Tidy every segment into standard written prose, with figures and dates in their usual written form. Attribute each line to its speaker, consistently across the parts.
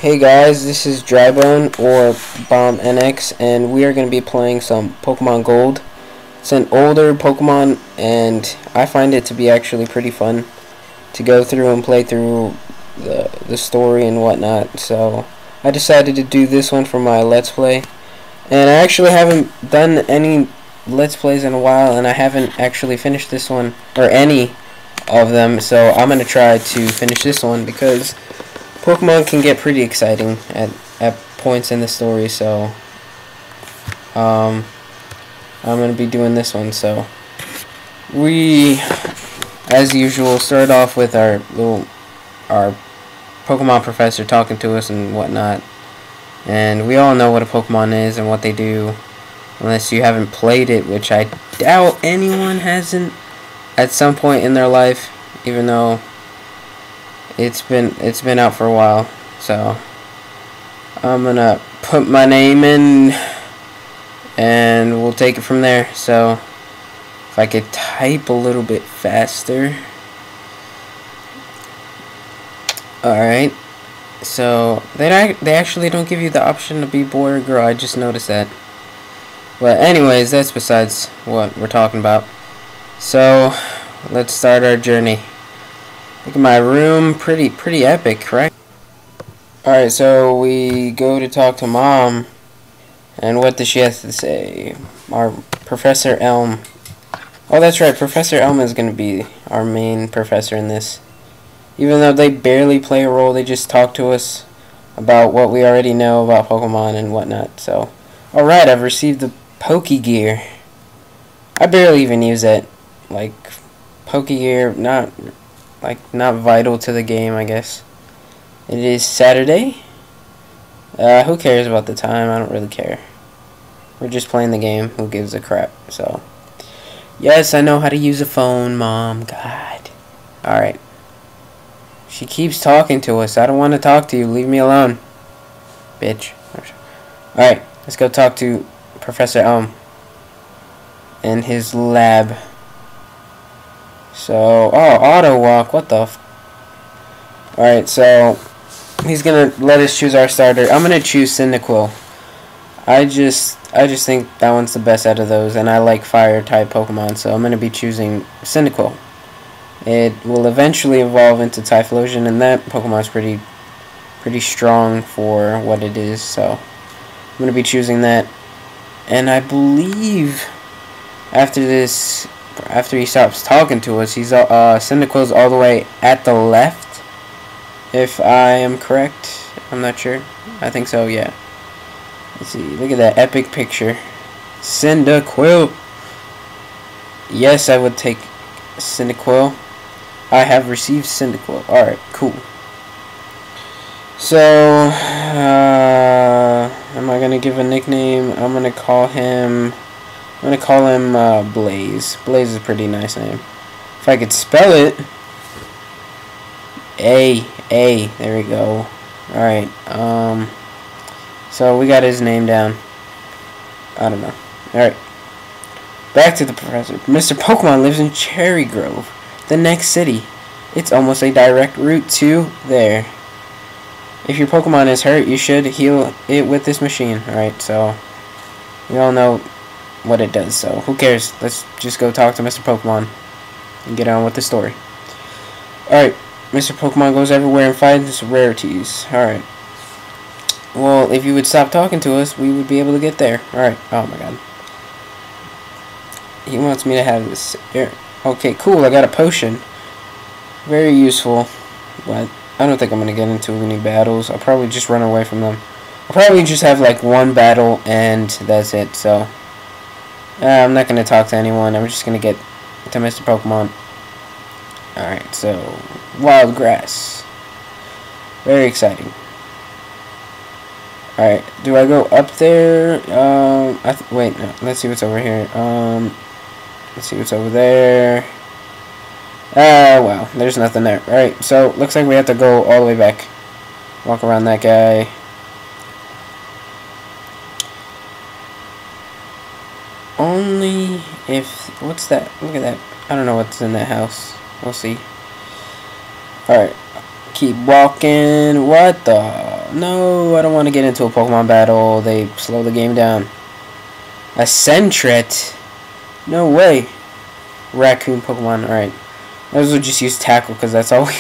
Speaker 1: Hey guys, this is Drybone or bomnx, and we are going to be playing some Pokemon Gold. It's an older Pokemon, and I find it to be actually pretty fun to go through and play through the story and whatnot. So I decided to do this one for my Let's Play, and I actually haven't done any Let's Plays in a while, and I haven't actually finished this one or any of them. So I'm going to try to finish this one because Pokemon can get pretty exciting at points in the story, so I'm going to be doing this one. So we, as usual, start off with our Pokemon professor talking to us and whatnot, and we all know what a Pokemon is and what they do, unless you haven't played it, which I doubt anyone hasn't at some point in their life, even though it's been out for a while. So I'm gonna put my name in and we'll take it from there. So if I could type a little bit faster. Alright, so they actually don't give you the option to be boy or girl. I just noticed that. But anyways, that's besides what we're talking about. So let's start our journey. Look at my room, pretty epic, correct? Alright, so we go to talk to Mom, and what does she have to say? Our Professor Elm. Oh, that's right, Professor Elm is going to be our main professor in this. Even though they barely play a role, they just talk to us about what we already know about Pokemon and whatnot. So, alright, I've received the Pokegear. I barely even use it. Like, Pokegear, not vital to the game, I guess. It is Saturday. Who cares about the time? I don't really care. We're just playing the game. Who gives a crap? So, yes, I know how to use a phone, Mom. God. Alright. She keeps talking to us. I don't want to talk to you. Leave me alone. Bitch. Alright, let's go talk to Professor Elm in his lab. So, oh, auto walk, what the f. Alright, so he's gonna let us choose our starter. I'm gonna choose Cyndaquil. I just think that one's the best out of those, and I like fire type Pokemon, so I'm gonna be choosing Cyndaquil. It will eventually evolve into Typhlosion, and that Pokemon's pretty strong for what it is, so I'm gonna be choosing that. And I believe after he stops talking to us, he's Cyndaquil's all the way at the left, if I am correct. I'm not sure. I think so, yeah. Let's see. Look at that epic picture. Cyndaquil. Yes, I would take Cyndaquil. I have received Cyndaquil. Alright, cool. So, am I going to give a nickname? I'm going to call him Blaze. Blaze is a pretty nice name. If I could spell it. A. There we go. Alright. So we got his name down. I don't know. Alright. Back to the professor. Mr. Pokemon lives in Cherry Grove, the next city. It's almost a direct route to there. If your Pokemon is hurt, you should heal it with this machine. Alright, so we all know what it does, so who cares? Let's just go talk to Mr. Pokemon and get on with the story. Alright, Mr. Pokemon goes everywhere and finds rarities. Alright. Well, if you would stop talking to us, we would be able to get there. Alright, oh my god. He wants me to have this here. Okay, cool, I got a potion. Very useful, but I don't think I'm going to get into any battles. I'll probably just run away from them. I'll probably just have like one battle and that's it, so I'm not going to talk to anyone. I'm just going to get to Mr. Pokemon. Alright, so wild grass. Very exciting. Alright, do I go up there? Wait, no. Let's see what's over here. Let's see what's over there. Wow, there's nothing there. Alright, so looks like we have to go all the way back. Walk around that guy. Only if... What's that? Look at that. I don't know what's in that house. We'll see. Alright. Keep walking. What the... No, I don't want to get into a Pokemon battle. They slow the game down. A Sentret? No way. Raccoon Pokemon. Alright. Might as well just use Tackle because that's all we...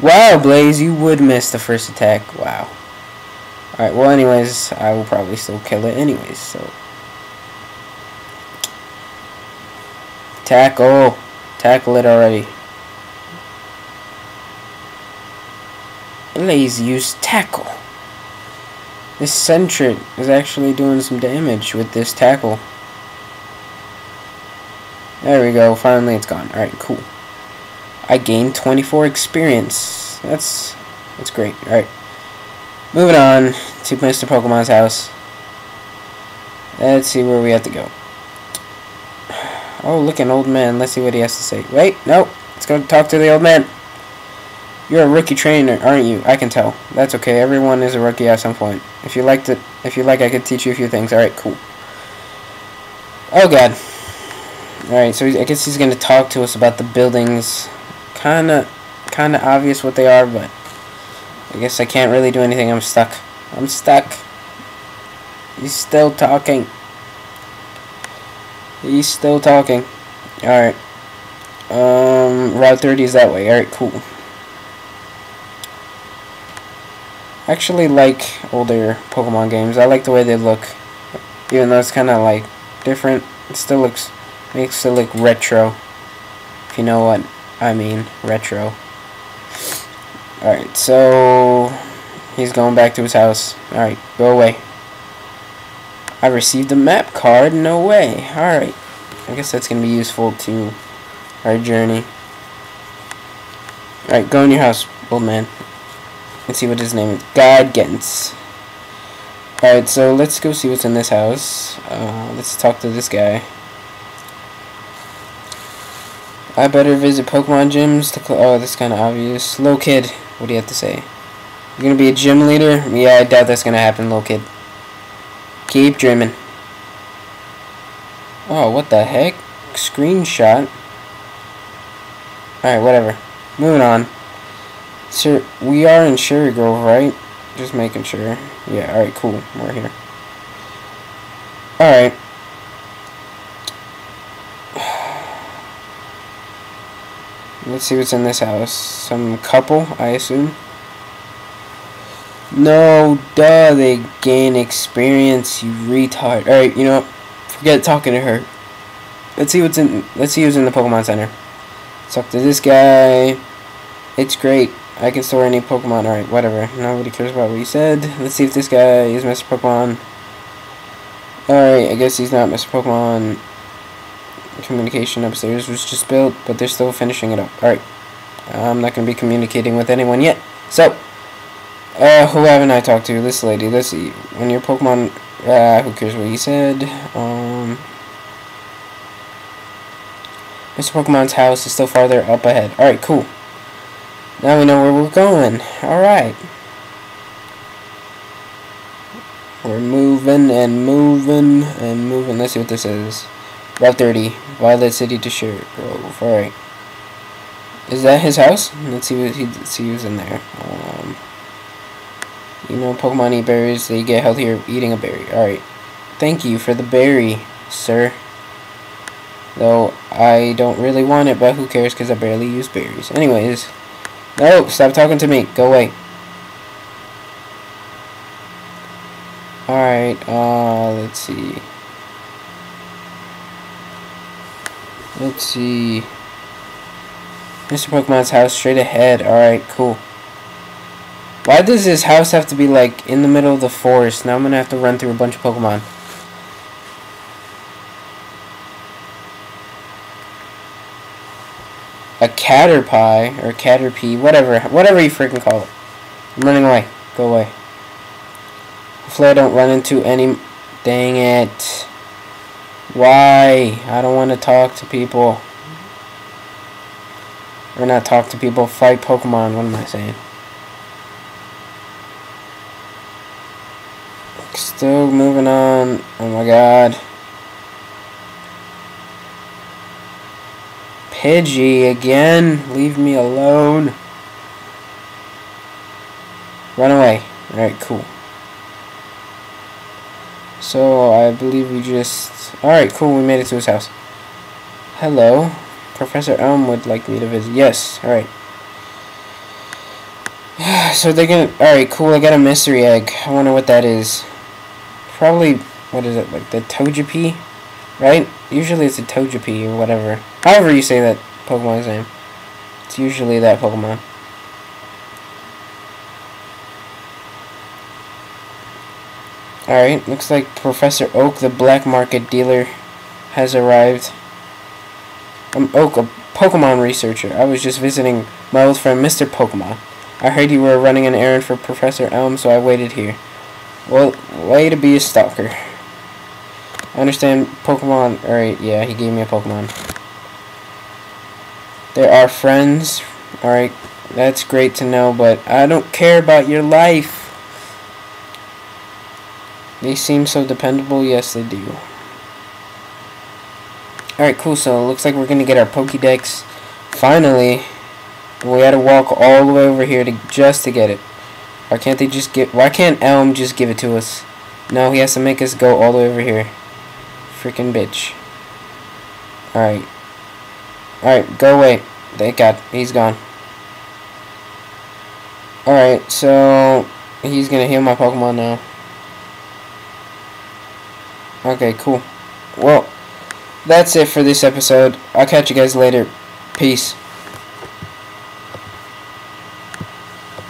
Speaker 1: Wow, Blaze, you would miss the first attack. Wow. Alright, well, anyways, I will probably still kill it anyways, so... Tackle. Tackle it already. Blaze, use Tackle. This Sentret is actually doing some damage with this Tackle. There we go. Finally, it's gone. Alright, cool. I gained 24 experience. That's great. Alright. Moving on to Mr. Pokemon's house. Let's see where we have to go. Oh, look, an old man. Let's see what he has to say. Wait, no. Let's go talk to the old man. You're a rookie trainer, aren't you? I can tell. That's okay. Everyone is a rookie at some point. If you like, I could teach you a few things. Alright, cool. Oh, God. Alright, so I guess he's going to talk to us about the buildings. Kinda obvious what they are, but I guess I can't really do anything. I'm stuck. I'm stuck. He's still talking. He's still talking. Alright. Route 30 is that way. Alright, cool. I actually like older Pokemon games. I like the way they look. Even though it's kind of like different, it still makes it look retro. If you know what I mean, retro. Alright, so he's going back to his house. Alright, go away. I received a map card? No way. Alright. I guess that's going to be useful to our journey. Alright, go in your house, old man. Let's see what his name is. Guidance. Alright, so let's go see what's in this house. Let's talk to this guy. I better visit Pokemon gyms. Oh, that's kind of obvious. Little kid, what do you have to say? You're going to be a gym leader? Yeah, I doubt that's going to happen, little kid. Keep dreaming. Oh, what the heck? Screenshot. Alright, whatever. Moving on. Sir, we are in Cherry Grove, right? Just making sure. Yeah, alright, cool. We're here. Alright. Let's see what's in this house. Some couple, I assume. No, duh, they gain experience, you retard. Alright, you know what? Forget talking to her. Let's see who's in the Pokemon Center. Let's talk to this guy. It's great. I can store any Pokemon. Alright, whatever. Nobody cares about what he said. Let's see if this guy is Mr. Pokemon. Alright, I guess he's not Mr. Pokemon. Communication upstairs was just built, but they're still finishing it up. Alright. I'm not going to be communicating with anyone yet. So, who haven't I talked to? This lady. Let's see. When your Pokemon... who cares what he said? Mr. Pokemon's house is still farther up ahead. Alright, cool. Now we know where we're going. Alright. We're moving and moving and moving. Let's see what this is. Route 30. Violet City to Cherry Grove. Alright. Is that his house? Let's see what who's in there. You know, Pokemon eat berries. They get healthier eating a berry. Alright. Thank you for the berry, sir. Though, I don't really want it, but who cares because I barely use berries. Anyways. No, stop talking to me. Go away. Alright, let's see. Let's see. Mr. Pokemon's house straight ahead. Alright, cool. Why does his house have to be, like, in the middle of the forest? Now I'm gonna have to run through a bunch of Pokemon. A Caterpie, or Caterpie, whatever you freaking call it. I'm running away. Go away. Hopefully I don't run into any... Dang it. Why? I don't want to talk to people. Or not talk to people, fight Pokemon. What am I saying? Still moving on. Oh my god. Pidgey again. Leave me alone. Run away. Alright, cool. So, I believe we just... Alright, cool, we made it to his house. Hello. Professor Elm would like me to visit. Yes, alright. So they're gonna... Alright, cool, I got a mystery egg. I wonder what that is. Probably... What is it? Like the Togepi? Right? Usually it's a Togepi or whatever. However you say that Pokemon's name. It's usually that Pokemon. Alright, looks like Professor Oak, the black market dealer, has arrived. I'm Oak, a Pokemon researcher. I was just visiting my old friend Mr. Pokemon. I heard you were running an errand for Professor Elm, so I waited here. Well, way to be a stalker. I understand Pokemon... Alright, yeah, he gave me a Pokemon. There are friends. Alright, that's great to know, but I don't care about your life. They seem so dependable. Yes, they do. Alright, cool. So, it looks like we're going to get our Pokédex. Finally. We had to walk all the way over here just to get it. Why can't they just get... Why can't Elm just give it to us? No, he has to make us go all the way over here. Freaking bitch. Alright. Alright, go away. Thank God. He's gone. Alright, so... He's going to heal my Pokemon now. Okay, cool. Well, that's it for this episode. I'll catch you guys later. Peace.